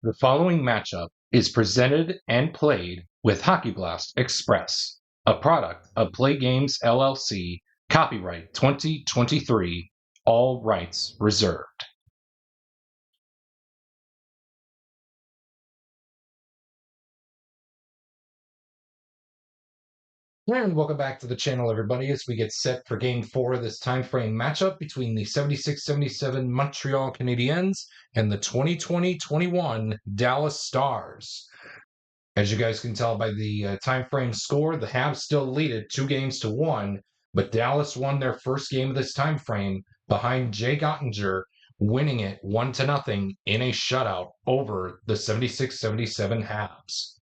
The following matchup is presented and played with Hockey Blast Express, a product of Play Games LLC, copyright 2023, all rights reserved. And welcome back to the channel, everybody, as we get set for Game 4 of this time frame matchup between the 76-77 Montreal Canadiens and the 2020-21 Dallas Stars. As you guys can tell by the time frame score, the Habs still lead it 2-1, but Dallas won their first game of this time frame behind Jay Gottinger, winning it 1-0 in a shutout over the 76-77 Habs.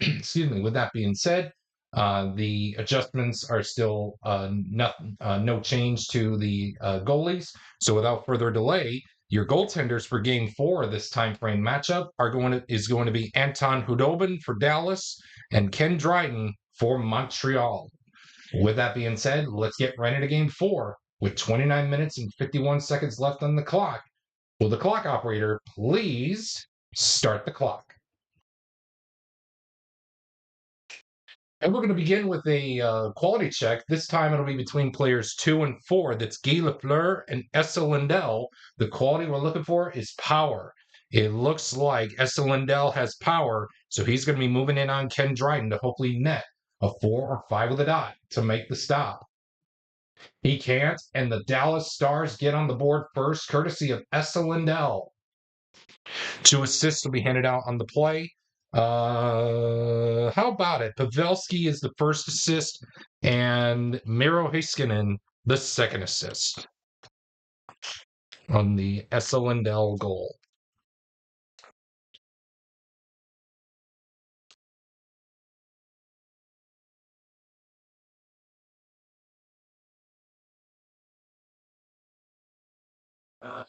Excuse me. With that being said, the adjustments are still no change to the goalies. So without further delay, your goaltenders for Game 4 of this time frame matchup is going to be Anton Khudobin for Dallas and Ken Dryden for Montreal. With that being said, let's get right into Game 4 with 29 minutes and 51 seconds left on the clock. Will the clock operator please start the clock? And we're going to begin with a quality check. This time it'll be between players 2 and 4. That's Guy Lafleur and Esa Lindell. The quality we're looking for is power. It looks like Esa Lindell has power, so he's going to be moving in on Ken Dryden to hopefully net a 4 or 5 with a dot to make the stop. He can't, and the Dallas Stars get on the board first, courtesy of Esa Lindell. 2 assists will be handed out on the play. How about it? Pavelski is the first assist, and Miro Heiskanen the second assist on the Esa Lindell goal.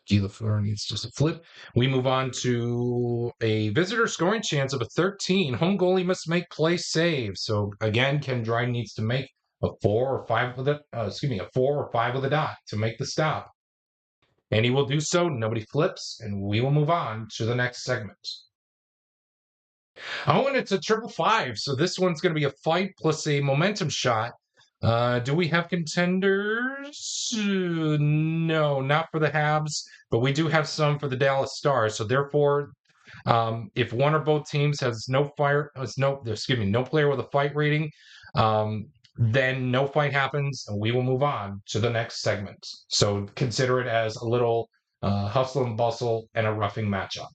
Guy Lafleur needs just a flip. We move on to a visitor scoring chance of a 13. Home goalie must make play save. So again, Ken Dryden needs to make a 4 or 5 with a a 4 or 5 with a dot to make the stop. And he will do so. Nobody flips, and we will move on to the next segment. Oh, and it's a 5-5. So this one's going to be a fight plus a momentum shot. Do we have contenders? No, not for the Habs, but we do have some for the Dallas Stars. So therefore, if one or both teams has no player with a fight rating, then no fight happens, and we will move on to the next segment. So consider it as a little hustle and bustle and a roughing matchup.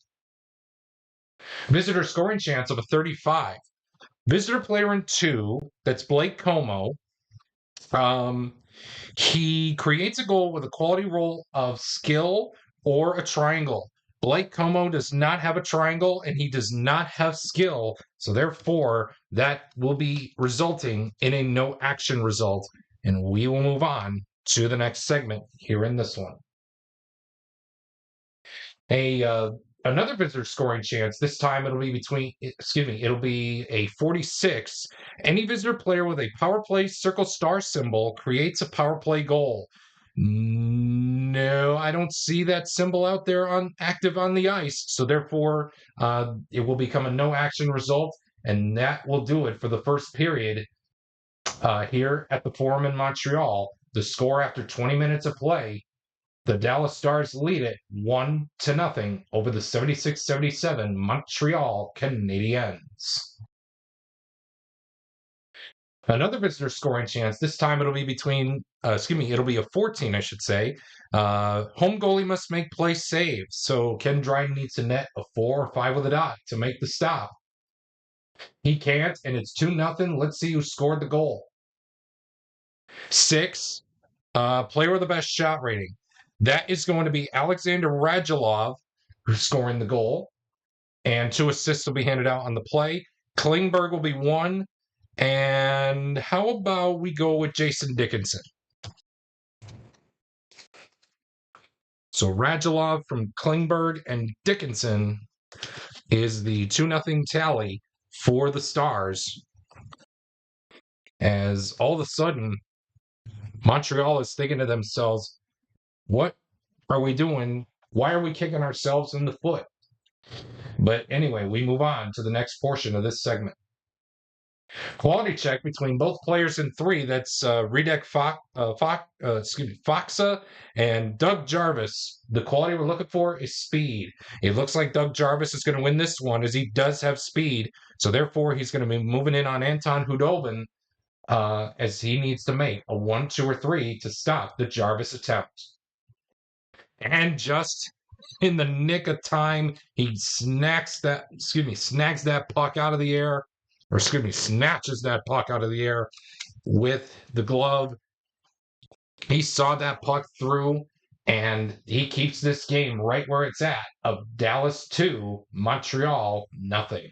Visitor scoring chance of a 35. Visitor player in 2, that's Blake Como. He creates a goal with a quality roll of skill or a triangle. Blake Como does not have a triangle, and he does not have skill. So therefore, that will be resulting in a no action result. And we will move on to the next segment here in this one. Another visitor scoring chance. This time it'll be a 46. Any visitor player with a power play circle star symbol creates a power play goal. No, I don't see that symbol out there active on the ice. So therefore, it will become a no action result, and that will do it for the first period here at the Forum in Montreal. The score after 20 minutes of play, the Dallas Stars lead it 1-0 over the 76-77 Montreal Canadiens. Another visitor scoring chance. This time it'll be it'll be a 14, I should say. Home goalie must make play save. So Ken Dryden needs to net a 4 or 5 with a dot to make the stop. He can't, and it's 2-0. Let's see who scored the goal. 6, player with the best shot rating. That is going to be Alexander Radulov, who's scoring the goal. And 2 assists will be handed out on the play. Klingberg will be 1. And how about we go with Jason Dickinson? So Radulov from Klingberg and Dickinson is the 2-0 tally for the Stars. As all of a sudden, Montreal is thinking to themselves, what are we doing? Why are we kicking ourselves in the foot? But anyway, we move on to the next portion of this segment. Quality check between both players in three. That's Foxa and Doug Jarvis. The quality we're looking for is speed. It looks like Doug Jarvis is going to win this one as he does have speed. So therefore, he's going to be moving in on Anton Hudobin as he needs to make a 1, 2, or 3 to stop the Jarvis attempt. And just in the nick of time, he snags that puck out of the air, or snatches that puck out of the air with the glove. He saw that puck through, and he keeps this game right where it's at of Dallas 2, Montreal nothing.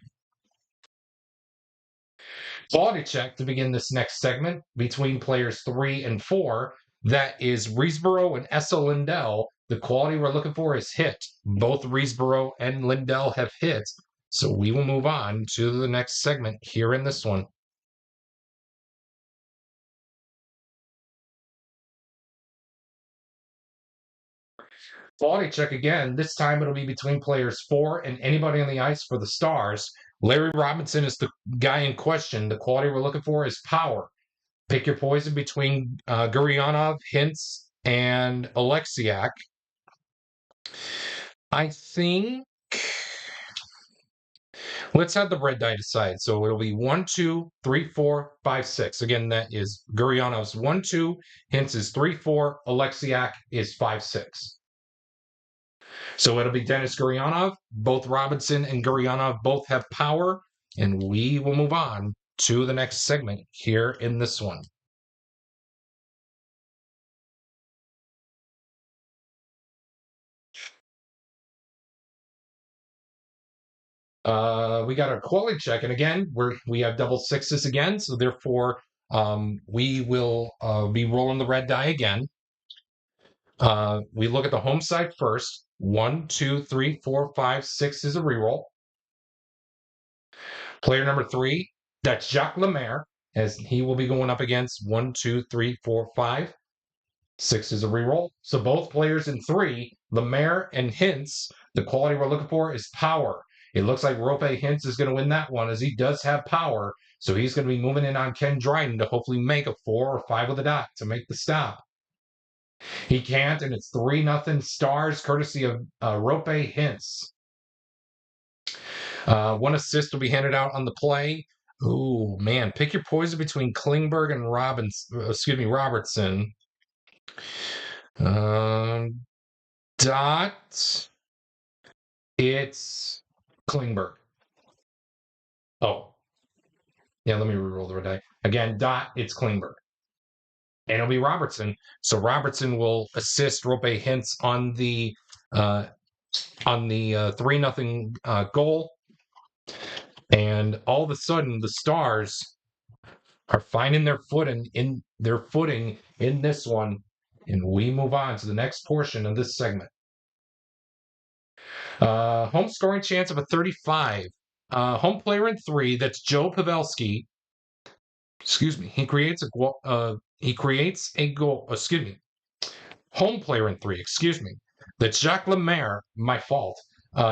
Quality check to begin this next segment between players 3 and 4. That is Riesborough and Essa Lindell. The quality we're looking for is hit. Both Riesborough and Lindell have hit. So we will move on to the next segment here in this one. Quality check again. This time it'll be between players 4 and anybody on the ice for the Stars. Larry Robinson is the guy in question. The quality we're looking for is power. Pick your poison between Gurionov, Hintz, and Alexiak. I think let's have the red die decide. So it'll be 1, 2, 3, 4, 5, 6. Again, that is Gurionov's 1, 2, Hintz is 3, 4, Alexiak is 5, 6. So it'll be Dennis Gurionov. Both Robinson and Gurionov both have power, and we will move on to the next segment here in this one. We got our quality check, and again, we have double sixes again, so therefore we will be rolling the red die again. We look at the home side first. 1, 2, 3, 4, 5, 6 is a reroll. Player number 3, that's Jacques Lemaire, as he will be going up against 1, 2, 3, 4, 5. 6 is a reroll. So both players in 3, Lemaire and Hintz, the quality we're looking for is power. It looks like Rope Hintz is going to win that one as he does have power. So he's going to be moving in on Ken Dryden to hopefully make a 4 or 5 with a dot to make the stop. He can't, and it's 3-0 Stars, courtesy of Rope Hintz. 1 assist will be handed out on the play. Ooh, man, pick your poison between Klingberg and Robertson. Dot. It's Klingberg. Oh. Yeah, let me reroll the red die. Again, dot, it's Klingberg. And it'll be Robertson. So Robertson will assist Rope Hintz on the 3-0 goal. And all of a sudden, the Stars are finding their footing in this one. And we move on to the next portion of this segment. Home scoring chance of a 35. Home player in 3, that's Joe Pavelski. He creates a goal. Home player in 3. That's Jacques Lemaire. My fault.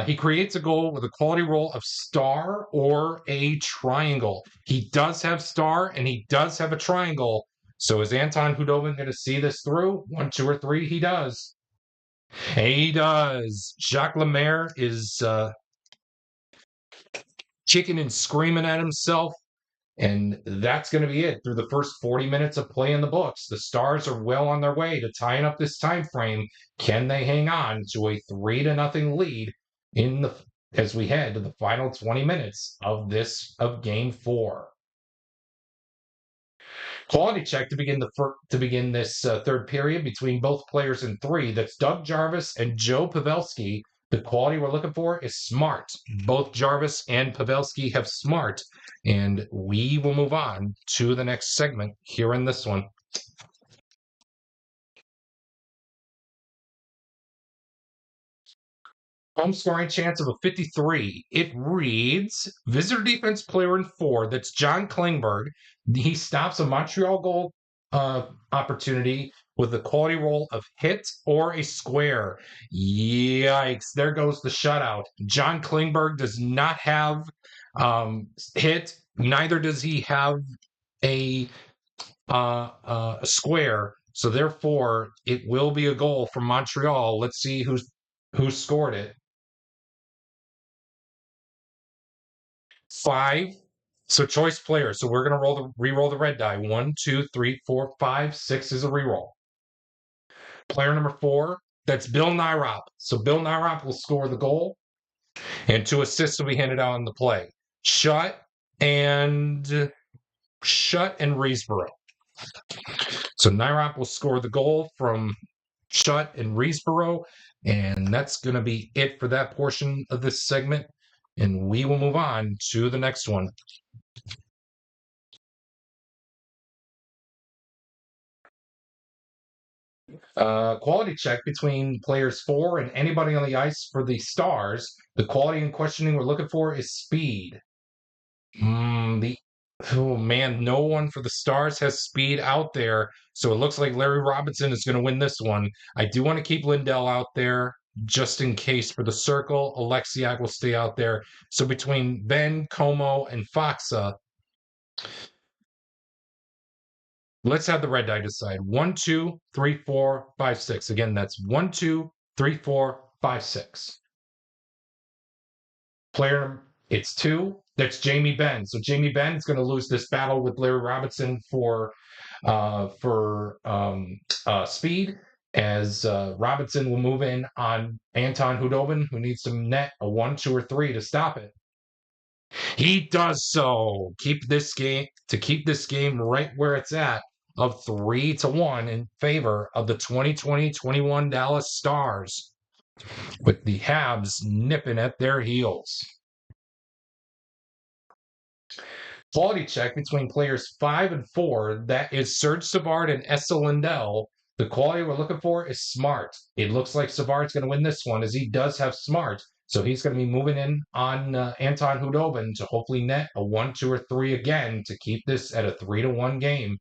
He creates a goal with a quality roll of star or a triangle. He does have star and he does have a triangle. So is Anton Hudobin going to see this through? 1, 2, or 3? He does. He does. Jacques Lemaire is kicking and screaming at himself. And that's going to be it through the first 40 minutes of play in the books. The Stars are well on their way to tying up this time frame. Can they hang on to a 3-0 lead as we head to the final 20 minutes of Game 4? Quality check to begin this third period between both players in 3. That's Doug Jarvis and Joe Pavelski. The quality we're looking for is smart. Both Jarvis and Pavelski have smart, and we will move on to the next segment here in this one. Home scoring chance of a 53. It reads visitor defense player in 4. That's John Klingberg. He stops a Montreal goal opportunity with the quality roll of hit or a square. Yikes, there goes the shutout. John Klingberg does not have hit, neither does he have a square. So therefore, it will be a goal from Montreal. Let's see who scored it. 5. So choice player. So we're gonna re-roll the red die. 1, 2, 3, 4, 5, 6 is a re-roll. Player number 4. That's Bill Nyrop. So Bill Nyrop will score the goal, and 2 assists will be handed out on the play. Shutt and Reesboro. So Nyrop will score the goal from Shutt and Reesboro, and that's going to be it for that portion of this segment. And we will move on to the next one. Quality check between players 4 and anybody on the ice for the Stars. The quality in questioning we're looking for is speed. Oh man, no one for the Stars has speed out there, so it looks like Larry Robinson is going to win this one. I do want to keep Lindell out there just in case for the Circle. Alexiak will stay out there. So between Ben, Como, and Foxa, let's have the red die decide. 1, 2, 3, 4, 5, 6. Again, that's 1, 2, 3, 4, 5, 6. Player, it's 2. That's Jamie Benn. So Jamie Benn is going to lose this battle with Larry Robinson for speed, as Robinson will move in on Anton Hudobin, who needs to net a 1, 2, or 3 to stop it. He does so. Keep this game right where it's at, of 3-1 in favor of the 2020-21 Dallas Stars, with the Habs nipping at their heels. Quality check between players 5 and 4. That is Serge Savard and Esa Lindell. The quality we're looking for is smart. It looks like Savard's going to win this one, as he does have smart. So he's going to be moving in on Anton Hudobin to hopefully net a 1, 2, or 3 again to keep this at a 3-1 game,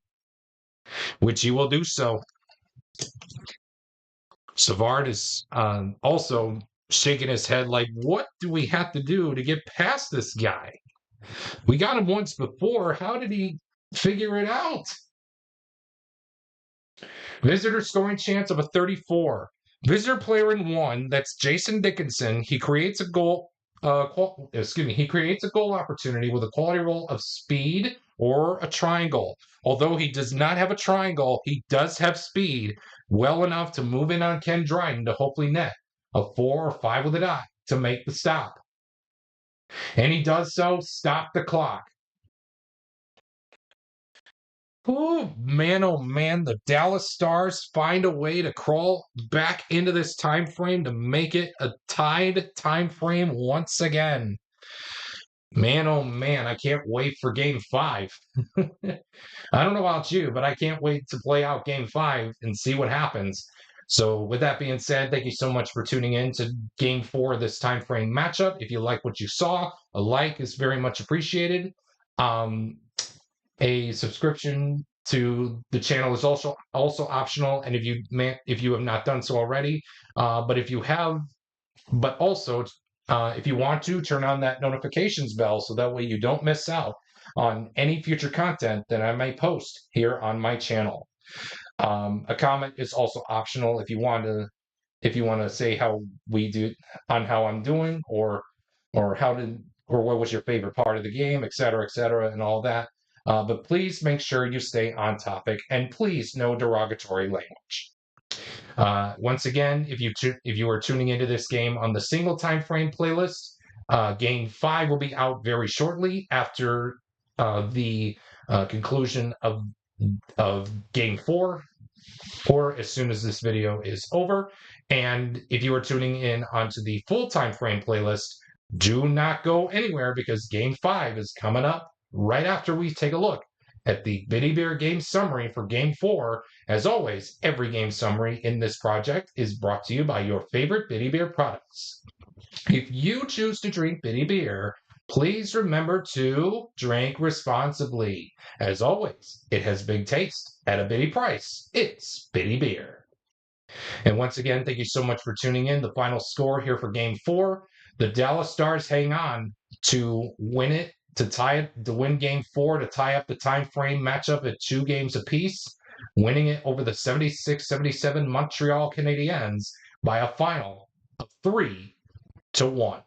which he will do so. Savard is also shaking his head like, what do we have to do to get past this guy? We got him once before. How did he figure it out? Visitor scoring chance of a 34. Visitor player in 1, that's Jason Dickinson. He creates a goal. He creates a goal opportunity with a quality roll of speed or a triangle. Although he does not have a triangle, he does have speed well enough to move in on Ken Dryden to hopefully net a 4 or 5 with a dot to make the stop. And he does so. Stop the clock. Oh man, the Dallas Stars find a way to crawl back into this time frame to make it a tied time frame once again. Man, oh man, I can't wait for game 5. I don't know about you, but I can't wait to play out game 5 and see what happens. So with that being said, thank you so much for tuning in to game 4 of this time frame matchup. If you like what you saw, a like is very much appreciated. A subscription to the channel is also optional, and if you have not done so already, but if you have, but also if you want to, turn on that notifications bell so that way you don't miss out on any future content that I may post here on my channel. A comment is also optional if you want to say how we do on how I'm doing, or what was your favorite part of the game, et cetera, and all that. But please make sure you stay on topic, and please no derogatory language. Once again, if you are tuning into this game on the single time frame playlist, game 5 will be out very shortly after the conclusion of game 4, or as soon as this video is over. And if you are tuning in onto the full time frame playlist, do not go anywhere, because game 5 is coming up right after we take a look at the Bitty Beer game summary for game 4. As always, every game summary in this project is brought to you by your favorite Bitty Beer products. If you choose to drink Bitty Beer, Please remember to drink responsibly. As always, it has big taste at a bitty price. It's Bitty Beer. And once again, thank you so much for tuning in. The final score here for Game 4. The Dallas Stars hang on to win it, to win Game 4, to tie up the time frame matchup at 2 games apiece, winning it over the 76-77 Montreal Canadiens by a final of 3-1.